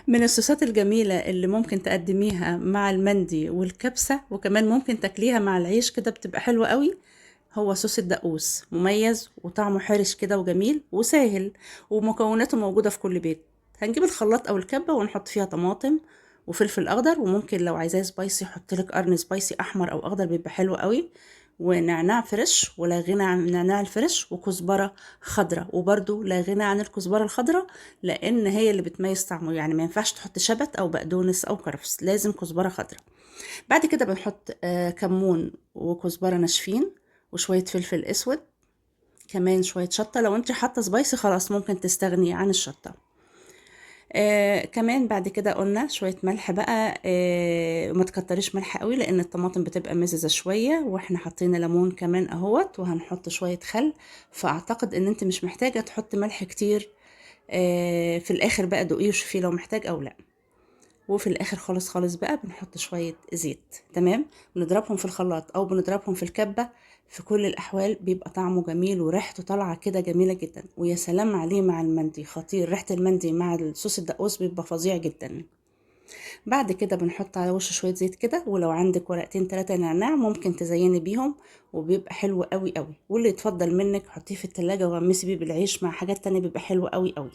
من الصوصات الجميلة اللي ممكن تقدميها مع المندي والكبسة، وكمان ممكن تاكليها مع العيش كده بتبقى حلوة قوي. هو صوص الدقوس مميز وطعمه حرش كده وجميل وسهل، ومكوناته موجودة في كل بيت. هنجيب الخلاط او الكبة ونحط فيها طماطم وفلفل اخضر، وممكن لو عايزاه سبايسي حط لك قرن سبايسي احمر او اخضر بيبقى حلو قوي، ونعناع فريش ولا غنى عن النعناع الفريش، وكزبرة خضراء وبرده لا غنى عن الكزبرة الخضراء، لان هي اللي بتميز طعمه. يعني ما ينفعش تحط شبت او بقدونس او كرفس، لازم كزبرة خضراء. بعد كده بنحط كمون وكزبرة ناشفين وشوية فلفل اسود، كمان شوية شطة. لو انت حاطة سبايسي خلاص ممكن تستغني عن الشطة. كمان بعد كده قلنا شوية ملح بقى. ما تكتريش ملح قوي لان الطماطم بتبقى مززة شوية، واحنا حطينا ليمون كمان اهوت، وهنحط شوية خل. فاعتقد ان انت مش محتاجة تحط ملح كتير. في الاخر بقى دوقيه وشوفيه لو محتاج او لا. وفي الاخر خالص خالص بقى بنحط شوية زيت. تمام. بنضربهم في الخلاط او بنضربهم في الكبة. في كل الاحوال بيبقى طعمه جميل وريحته طالعة كده جميلة جدا، ويا سلام عليه مع المندي، خطير. ريحة المندي مع الصوص الدقوس بيبقى فظيع جدا. بعد كده بنحط على وشه شوية زيت كده، ولو عندك ورقتين تلاتة نعناع ممكن تزيني بيهم، وبيبقى حلو قوي قوي. واللي يتفضل منك حطيه في التلاجة وغمسي بيه بالعيش مع حاجات تانية، بيبقى حلو قوي قوي.